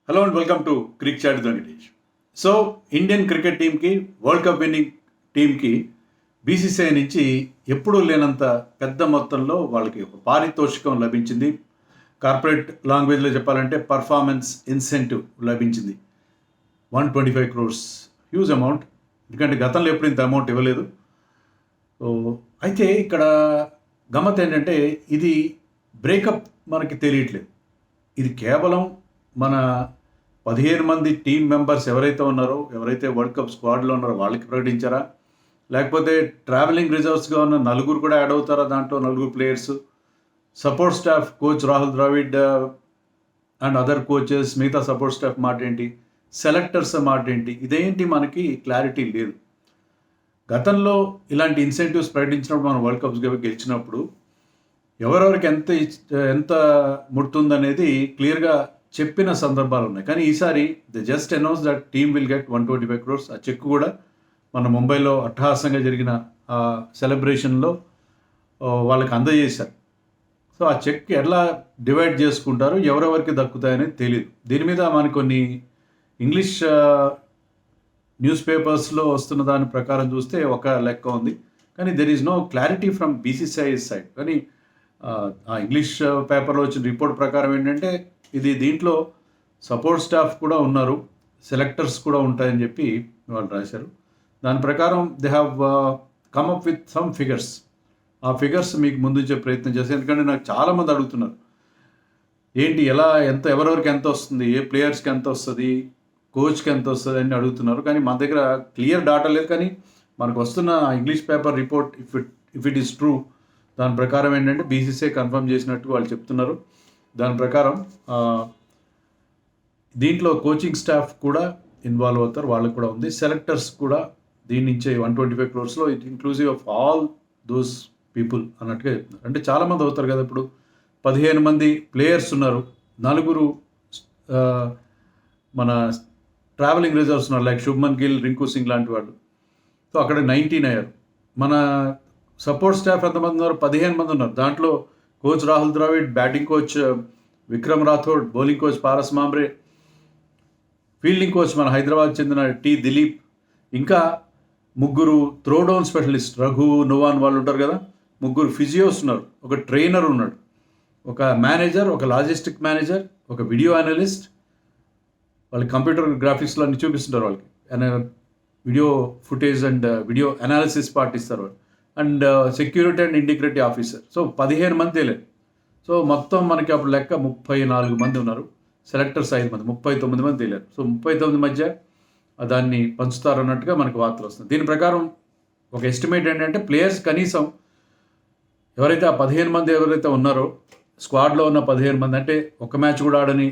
Hello and welcome to Cric Chat Venkatesh. So Indian cricket టీంకి world cup winning టీంకి BCCI నుంచి ఎప్పుడూ లేనంత పెద్ద మొత్తంలో వాళ్ళకి ఒక పారితోషికం లభించింది. కార్పొరేట్ లాంగ్వేజ్లో చెప్పాలంటే పర్ఫార్మెన్స్ ఇన్సెంటివ్ లభించింది. 125 crores, హ్యూజ్ అమౌంట్. ఎందుకంటే గతంలో ఎప్పుడు ఇంత అమౌంట్ ఇవ్వలేదు. సో అయితే ఇక్కడ గమ్మత్ ఏంటంటే ఇది బ్రేకప్ మనకి తెలియట్లేదు. ఇది కేవలం మన 15 మంది టీం మెంబర్స్ ఎవరైతే ఉన్నారో, ఎవరైతే వరల్డ్ కప్ స్క్వాడ్లో ఉన్నారో వాళ్ళకి ప్రకటించారా, లేకపోతే ట్రావెలింగ్ రిజర్వ్స్గా ఉన్న నలుగురు కూడా యాడ్ అవుతారా, దాంట్లో నలుగురు players, support staff, coach Rahul Dravid and other coaches, మిగతా సపోర్ట్ స్టాఫ్ మాట ఏంటి, సెలెక్టర్స్ మాట ఏంటి, ఇదేంటి మనకి క్లారిటీ లేదు. గతంలో ఇలాంటి ఇన్సెంటివ్స్ ప్రకటించినప్పుడు మనం వరల్డ్ కప్స్ గెలిచినప్పుడు ఎవరెవరికి ఎంత ముడుతుందనేది క్లియర్గా చెప్పిన సందర్భాలు ఉన్నాయి. కానీ ఈసారి the just announce that team will get 125 crores. ఆ చెక్ కూడా మన ముంబైలో అట్టహాసంగా జరిగిన సెలబ్రేషన్లో వాళ్ళకి అందజేశారు. సో ఆ చెక్ ఎలా డివైడ్ చేసుకుంటారు, ఎవరెవరికి దక్కుతాయనేది తెలియదు. దీని మీద మనకు కొన్ని ఇంగ్లీష్ న్యూస్ పేపర్స్లో వస్తున్న దాని ప్రకారం చూస్తే ఒక లెక్క ఉంది, కానీ there is no clarity from BCCI side. కానీ ఆ ఇంగ్లీష్ పేపర్లో వచ్చిన రిపోర్ట్ ప్రకారం ఏంటంటే దీంట్లో సపోర్ట్ స్టాఫ్ కూడా ఉన్నారు, సెలెక్టర్స్ కూడా ఉంటాయని చెప్పి వాళ్ళు రాశారు. దాని ప్రకారం they have come up with some figures. ఆ ఫిగర్స్ మీకు ముందు ఇచ్చే ప్రయత్నం చేస్తాను. ఎందుకంటే నాకు చాలామంది అడుగుతున్నారు ఏంటి, ఎవరెవరికి ఎంత వస్తుంది, ఏ ప్లేయర్స్కి ఎంత వస్తుంది, కోచ్కి ఎంత వస్తుంది అని అడుగుతున్నారు. కానీ మన దగ్గర క్లియర్ డాటా లేదు. కానీ మనకు వస్తున్న English paper report if it is true, దాని ప్రకారం ఏంటంటే బీసీసీఐ కన్ఫర్మ్ చేసినట్టు వాళ్ళు చెప్తున్నారు. దాని ప్రకారం దీంట్లో కోచింగ్ స్టాఫ్ కూడా ఇన్వాల్వ్ అవుతారు, వాళ్ళకి కూడా ఉంది. సెలెక్టర్స్ కూడా దీని నుంచే 125 crores it inclusive of all those people అన్నట్టుగా చెప్తున్నారు. అంటే చాలామంది అవుతారు కదా. ఇప్పుడు 15 మంది ప్లేయర్స్ ఉన్నారు, నలుగురు మన ట్రావెలింగ్ రిజర్వ్స్ ఉన్నారు, లైక్ శుభ్మన్ గిల్, రింకు సింగ్ లాంటి వాళ్ళు. సో అక్కడ 19 అయ్యారు. మన సపోర్ట్ స్టాఫ్ ఎంతమంది ఉన్నారు, 15 మంది ఉన్నారు. దాంట్లో coach Rahul Dravid, batting coach Vikram Rathod, bowling coach Paras Mhambrey, fielding coach మన హైదరాబాద్ చెందిన టి దిలీప్, ఇంకా ముగ్గురు త్రోడౌన్ స్పెషలిస్ట్ రఘు, నువాన్ వాళ్ళు ఉంటారు కదా, ముగ్గురు ఫిజియోస్ ఉన్నారు, ఒక ట్రైనర్ ఉన్నాడు, ఒక మేనేజర్, ఒక లాజిస్టిక్ మేనేజర్, ఒక వీడియో అనలిస్ట్. వాళ్ళకి కంప్యూటర్ గ్రాఫిక్స్లో అన్ని చూపిస్తుంటారు, వాళ్ళకి video footage and video analysis part ఇస్తారు వాళ్ళు, and security and integrity officer. So 15 మంది తెలియదు. సో మొత్తం మనకి అప్పుడు లెక్క 34 మంది ఉన్నారు. సెలెక్టర్స్ 5 మంది, 39 మంది తెలియదు. సో 39 మధ్య దాన్ని పంచుతారన్నట్టుగా మనకు వార్తలు వస్తుంది. దీని ప్రకారం ఒక ఎస్టిమేట్ ఏంటంటే ప్లేయర్స్ కనీసం ఎవరైతే ఆ 15 మంది ఎవరైతే ఉన్నారో, స్క్వాడ్లో ఉన్న 15 మంది, అంటే ఒక మ్యాచ్ కూడా ఆడని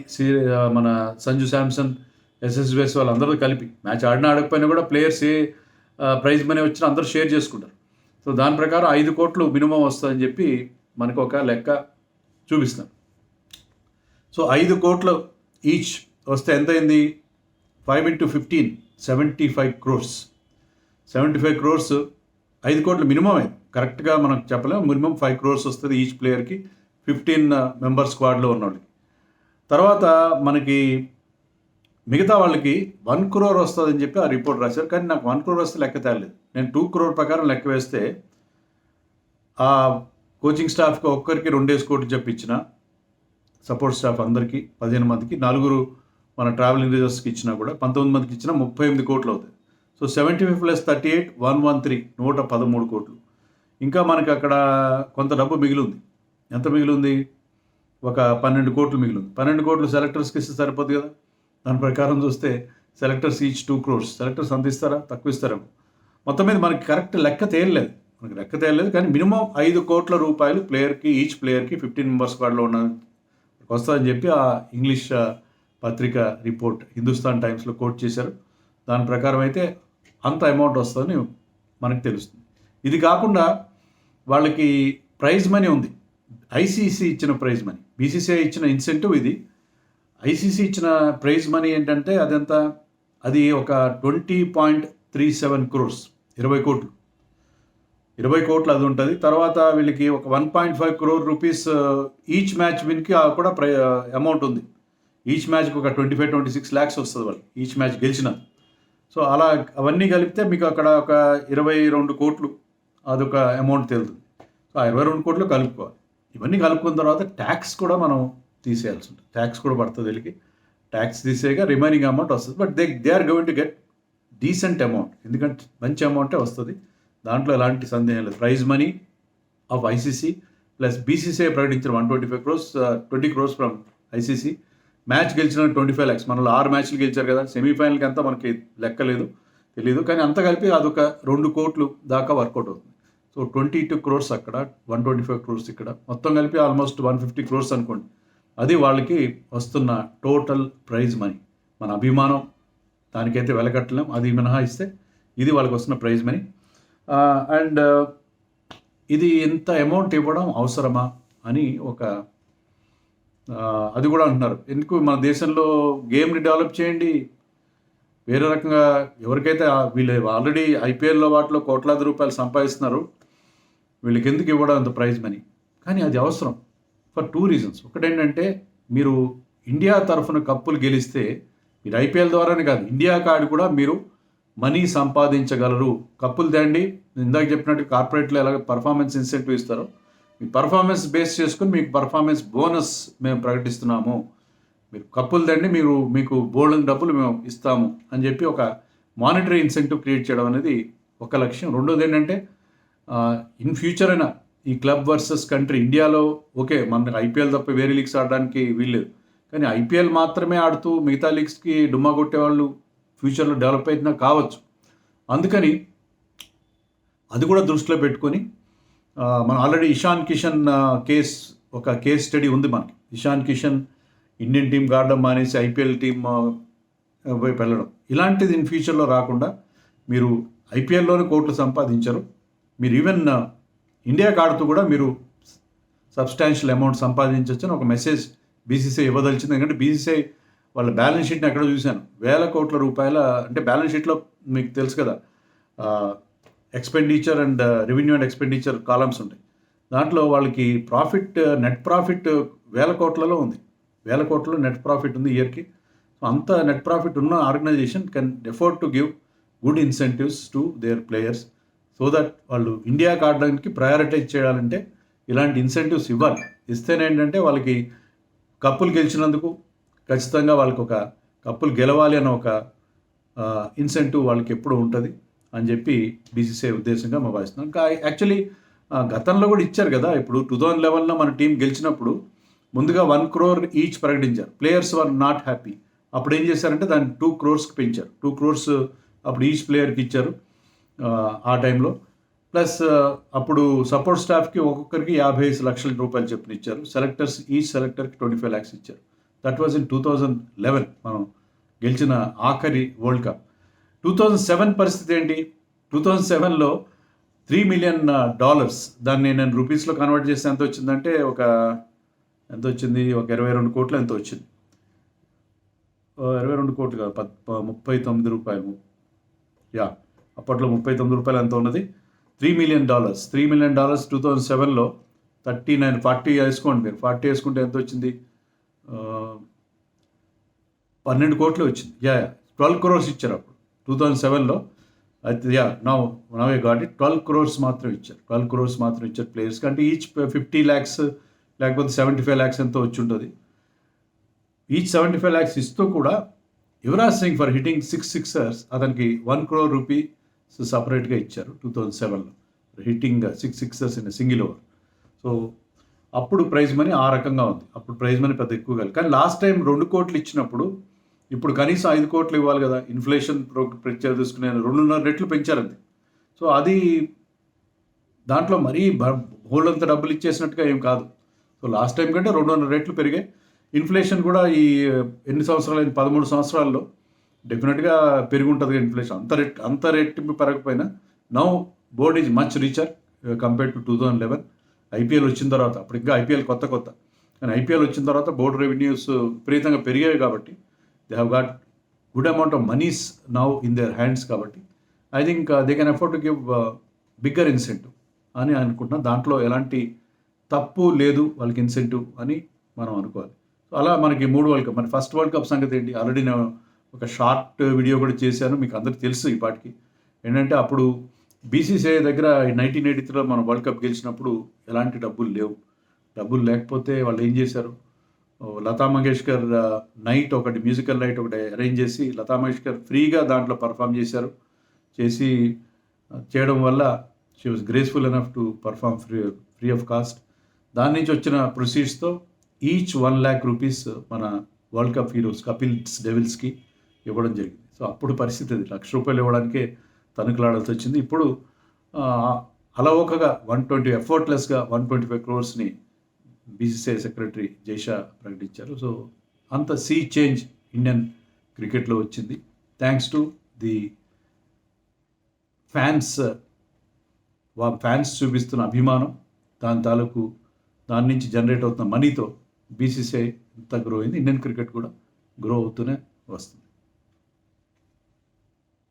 మన సంజు శాంసన్, ఎస్ఎస్వేస్ వాళ్ళందరూ కలిపి మ్యాచ్ ఆడకపోయినా కూడా ప్లేయర్స్ ఏ ప్రైజ్ మనీ వచ్చినా అందరూ షేర్ చేసుకుంటారు. సో దాని ప్రకారం 5 కోట్లు మినిమం వస్తుందని చెప్పి మనకు ఒక లెక్క చూపిస్తాం. సో 5 కోట్లు ఈచ్ వస్తే ఎంత అయింది, 5 into 15, 75 crores. 75 crores 5 కోట్లు మినిమం అయింది. కరెక్ట్గా మనం చెప్పలేము, మినిమం 5 crores వస్తుంది ఈచ్ ప్లేయర్కి, 15 మెంబర్ స్క్వాడ్లో ఉన్న వాళ్ళకి. తర్వాత మనకి మిగతా వాళ్ళకి 1 crore వస్తుందని చెప్పి ఆ రిపోర్ట్ రాశారు. కానీ నాకు 1 crore వస్తే లెక్క తేలేదు. నేను 2 crore ప్రకారం లెక్క వేస్తే ఆ కోచింగ్ స్టాఫ్కి ఒక్కరికి 2 కోట్లు చెప్పించిన, సపోర్ట్ స్టాఫ్ అందరికీ 15 మందికి, 4 మన ట్రావెలింగ్ రిజర్వ్స్కి ఇచ్చినా కూడా 19 మందికి ఇచ్చినా 38 కోట్లు అవుతాయి. సో 75 + 38 113, 113 కోట్లు. ఇంకా మనకి అక్కడ కొంత డబ్బు మిగిలింది. ఎంత మిగిలింది, ఒక 12 కోట్లు మిగిలింది. 12 కోట్లు సెలెక్టర్స్కి ఇస్తే సరిపోతుంది కదా. దాని ప్రకారం చూస్తే సెలెక్టర్స్ ఈచ్ 2 crores. సెలెక్టర్స్ అంత ఇస్తారా, తక్కువ ఇస్తారేమో. మొత్తం మీద మనకి కరెక్ట్ లెక్క తేలలేదు, కానీ మినిమం 5 కోట్ల రూపాయలు ప్లేయర్కి, ఈచ్ ప్లేయర్కి 15 మెంబర్స్ స్క్వాడ్లో ఉన్న వస్తుందని చెప్పి ఆ ఇంగ్లీష్ పత్రిక రిపోర్ట్ హిందుస్థాన్ టైమ్స్లో కోట్ చేశారు. దాని ప్రకారం అయితే అంత అమౌంట్ వస్తుందని మనకు తెలుస్తుంది. ఇది కాకుండా వాళ్ళకి ప్రైజ్ మనీ ఉంది. ఐసీసీ ఇచ్చిన ప్రైజ్ మనీ, బీసీసీఐ ఇచ్చిన ఇన్సెంటివ్ ఇది. ఐసీసీ ఇచ్చిన ప్రైజ్ మనీ ఏంటంటే అది ఒక 20.37 crores, 20 కోట్లు. 20 కోట్లు అది ఉంటుంది. తర్వాత వీళ్ళకి ఒక 1.5 crore రూపీస్ ఈచ్ మ్యాచ్ విన్కి కూడా అమౌంట్ ఉంది. ఈచ్ మ్యాచ్కి ఒక 25-26 lakhs వస్తుంది వాళ్ళు ఈచ్ మ్యాచ్ గెలిచిన. సో అలా అవన్నీ కలిపితే మీకు అక్కడ ఒక 22 కోట్లు అదొక అమౌంట్ తెలుతుంది. సో ఆ 22 కోట్లు కలుపుకోవాలి. ఇవన్నీ కలుపుకున్న తర్వాత ట్యాక్స్ కూడా మనం తీసేయాల్సి ఉంటుంది. ట్యాక్స్ కూడా పడుతుంది వీళ్ళకి. ట్యాక్స్ తీసేయక రిమైనింగ్ అమౌంట్ వస్తుంది. But they are going to get decent amount, ఎందుకంటే మంచి అమౌంటే వస్తుంది. దాంట్లో ఎలాంటి సందేహం లేదు. Prize money of ICC plus BCCI ప్రకటించిన 125 crores, 20 crores from ICC. Match గెలిచిన 25 lakhs. మనలో 6 మ్యాచ్లు గెలిచారు కదా, సెమీఫైనల్కి అంతా మనకి లెక్కలేదు, తెలియదు. కానీ అంత కలిపి అదొక 2 కోట్లు దాకా వర్కౌట్ అవుతుంది. సో 22 crores అక్కడ, 125 crores ఇక్కడ, మొత్తం కలిపి ఆల్మోస్ట్ 150 crores అనుకోండి. అది వాళ్ళకి వస్తున్న టోటల్ ప్రైజ్ మనీ. మన అభిమానం దానికైతే వెలకట్టలేం, అది మినహాయిస్తే ఇది వాళ్ళకి వస్తున్న ప్రైజ్ మనీ. అండ్ ఇది ఎంత అమౌంట్ ఇవ్వడం అవసరమా అని అది కూడా అంటున్నారు. ఎందుకు మన దేశంలో గేమ్ని డెవలప్ చేయండి, వేరే రకంగా ఎవరికైతే వీళ్ళు ఆల్రెడీ ఐపీఎల్లో వాటిలో కోట్లాది రూపాయలు సంపాదిస్తున్నారు, వీళ్ళకి ఎందుకు ఇవ్వడం అంత ప్రైజ్ మనీ? కానీ అది అవసరం ఫర్ 2 reasons. ఒకటేంటంటే మీరు ఇండియా తరఫున కప్పులు గెలిస్తే మీరు ఐపీఎల్ ద్వారానే కాదు, ఇండియా కార్డు కూడా మీరు మనీ సంపాదించగలరు. కప్పులు తేండి, ఇందాక చెప్పినట్టు కార్పొరేట్లో ఎలాగ పర్ఫార్మెన్స్ ఇన్సెంటివ్ ఇస్తారో, మీ పర్ఫార్మెన్స్ బేస్ చేసుకుని మీకు పర్ఫార్మెన్స్ బోనస్ మేము ప్రకటిస్తున్నాము, మీరు కప్పులు తండి, మీకు బోల్డెన్ డబ్బులు మేము ఇస్తాము అని చెప్పి ఒక మానిటరీ ఇన్సెంటివ్ క్రియేట్ చేయడం అనేది ఒక లక్ష్యం. రెండోది ఏంటంటే ఇన్ ఫ్యూచర్ అయినా ఈ క్లబ్ వర్సెస్ కంట్రీ, ఇండియాలో ఓకే మన ఐపీఎల్ తప్ప వేరే లీగ్స్ ఆడడానికి వీల్లేదు, కానీ ఐపీఎల్ మాత్రమే ఆడుతూ మిగతా లీగ్స్కి డుమ్మా కొట్టేవాళ్ళు ఫ్యూచర్లో డెవలప్ అయినా కావచ్చు. అందుకని అది కూడా దృష్టిలో పెట్టుకొని మనం ఆల్రెడీ ఇషాన్ కిషన్ ఒక కేస్ స్టడీ ఉంది మనకి. ఇషాన్ కిషన్ ఇండియన్ టీం ఆడడం మానేసి ఐపీఎల్ టీం వైపు వెళ్ళడం, ఇలాంటిది ఇన్ ఫ్యూచర్లో రాకుండా మీరు ఐపీఎల్లోనే కోట్లు సంపాదించరు, మీరు ఈవెన్ ఇండియాకి ఆడుతూ కూడా మీరు సబ్స్టాన్షియల్ అమౌంట్ సంపాదించవచ్చు అని ఒక మెసేజ్ బీసీసీఐ ఇవ్వదలిచింది. ఎందుకంటే బీసీసీఐ వాళ్ళ బ్యాలెన్స్ షీట్ని ఎక్కడో చూశాను, 1,000 కోట్ల రూపాయల, అంటే బ్యాలెన్స్ షీట్లో మీకు తెలుసు కదా expenditure and revenue and expenditure columns ఉంటాయి. దాంట్లో వాళ్ళకి నెట్ ప్రాఫిట్ 1,000 కోట్లలో ఉంది. 1,000 కోట్లలో నెట్ ప్రాఫిట్ ఉంది ఇయర్కి. సో అంత నెట్ ప్రాఫిట్ ఉన్న organization can afford to give good incentives to their players, so that వాళ్ళు ఇండియాకి ఆడడానికి ప్రయారిటైజ్ చేయాలంటే ఇలాంటి ఇన్సెంటివ్స్ ఇవ్వాలి. ఇస్తేనే ఏంటంటే వాళ్ళకి కప్పులు గెలిచినందుకు ఖచ్చితంగా వాళ్ళకి ఒక కప్పులు గెలవాలి అన్న ఒక ఇన్సెంటివ్ వాళ్ళకి ఎప్పుడు ఉంటుంది అని చెప్పి బీసీసీఐ ఉద్దేశంగా మేము భావిస్తున్నాం. ఇంకా యాక్చువల్లీ గతంలో కూడా ఇచ్చారు కదా. ఇప్పుడు 2011లో మన టీం గెలిచినప్పుడు ముందుగా 1 crore ఈచ్ ప్రకటించారు. Players were not happy. అప్పుడు ఏం చేశారంటే దాన్ని 2 crores పెంచారు. 2 crores అప్పుడు ఈచ్ ప్లేయర్కి ఇచ్చారు ఆ టైంలో. ప్లస్ అప్పుడు సపోర్ట్ స్టాఫ్కి ఒక్కొక్కరికి 55 లక్షల రూపాయలు చెప్పిన ఇచ్చారు. సెలెక్టర్స్ ఈచ్ సెలెక్టర్కి 25 lakhs ఇచ్చారు. దట్ వాజ్ ఇన్ 2011 మనం గెలిచిన ఆఖరి వరల్డ్ కప్. 2007 పరిస్థితి ఏంటి? 2007లో $3 million, దాన్ని నేను రూపీస్లో కన్వర్ట్ చేస్తే ఎంత వచ్చిందంటే ఎంత వచ్చింది, ఒక 22 కోట్లు ఎంత వచ్చింది. 22 కోట్లు కాదు, 39 రూపాయలు. అప్పట్లో 39 రూపాయలు ఎంత ఉన్నది. $3 million 2007లో 40 వేసుకోండి మీరు. 40 వేసుకుంటే ఎంత వచ్చింది, 12 కోట్లు వచ్చింది. 12 crores ఇచ్చారు అప్పుడు 2007లో. అయితే now I got it. 12 crores మాత్రం ఇచ్చారు. 12 crores మాత్రం ఇచ్చారు ప్లేయర్స్ కంటే. ఈచ్ 50 lakhs లేకపోతే 75 lakhs ఎంతో వచ్చి ఉంటుంది. ఈచ్ 75 lakhs ఇస్తూ కూడా Yuvraj Singh for hitting 6 sixers అతనికి 1 crore రూపీస్ సపరేట్గా ఇచ్చారు 2007లో, hitting 6 sixers in single over. So అప్పుడు ప్రైజ్ మనీ ఆ రకంగా ఉంది. అప్పుడు ప్రైజ్ మనీ పెద్ద ఎక్కువ కాదు. కానీ లాస్ట్ టైం 2 కోట్లు ఇచ్చినప్పుడు ఇప్పుడు కనీసం 5 కోట్లు ఇవ్వాలి కదా. ఇన్ఫ్లేషన్ ప్రత్యేక తీసుకునే 2.5 రెట్లు పెంచారండి. సో అది దాంట్లో మరీ హోల్డంత డబ్బులు ఇచ్చేసినట్టుగా ఏం కాదు. సో లాస్ట్ టైం కంటే 2.5 రెట్లు పెరిగాయి. ఇన్ఫ్లేషన్ కూడా ఈ ఎన్ని సంవత్సరాలు, 13 సంవత్సరాల్లో డెఫినెట్గా పెరిగి ఉంటుంది ఇన్ఫ్లేషన్. అంత రెట్టింపు పెరగకపోయినా now board is much richer compare to 2011. IPL వచ్చిన తర్వాత, అప్పుడు ఇంకా ఐపీఎల్ కొత్త కానీ ఐపీఎల్ వచ్చిన తర్వాత బోర్డు రెవెన్యూస్ విపరీతంగా పెరిగాయి కాబట్టి they have got good amount of moneys now in their hands. కాబట్టి I think they can afford to give bigger incentive అని అనుకుంటున్నాను. దాంట్లో ఎలాంటి తప్పు లేదు వాళ్ళకి ఇన్సెంటివ్ అని మనం అనుకోవాలి. సో అలా మనకి 3 వరల్డ్ కప్. మరి ఫస్ట్ వరల్డ్ కప్ సంగతి ఏంటి? ఆల్రెడీ నేను ఒక షార్ట్ వీడియో కూడా చేశాను. మీకు అందరికి తెలుసు ఈ పాటికి. ఏంటంటే అప్పుడు బీసీసీఐ దగ్గర 1983లో మనం వరల్డ్ కప్ గెలిచినప్పుడు ఎలాంటి డబ్బులు లేవు. డబ్బులు లేకపోతే వాళ్ళు ఏం చేశారు, లతా మంగేష్కర్ నైట్ ఒకటి, మ్యూజికల్ నైట్ ఒకటి అరేంజ్ చేసి లతా మంగేష్కర్ ఫ్రీగా దాంట్లో పర్ఫామ్ చేశారు. చేసి చేయడం వల్ల she was graceful enough to perform free of cost. దాని నుంచి వచ్చిన ప్రొసీడ్స్తో ఈచ్ 1 lakh రూపీస్ మన వరల్డ్ కప్ హీరోస్ కపిల్స్ డెవిల్స్కి ఇవ్వడం జరిగింది. సో అప్పుడు పరిస్థితి అది, ₹1,00,000 ఇవ్వడానికే తణుకులాడాల్సి వచ్చింది. ఇప్పుడు అలవోకగా 120 ఎఫర్ట్లెస్గా 125 crores బీసీసీఐ సెక్రటరీ జైషా ప్రకటించారు. సో అంత సీ చేంజ్ ఇండియన్ క్రికెట్లో వచ్చింది, థ్యాంక్స్ టు ది ఫ్యాన్స్ చూపిస్తున్న అభిమానం, దాని నుంచి జనరేట్ అవుతున్న మనీతో బీసీసీఐ ఎంత గ్రో అయింది, ఇండియన్ క్రికెట్ కూడా గ్రో అవుతూనే వస్తుంది.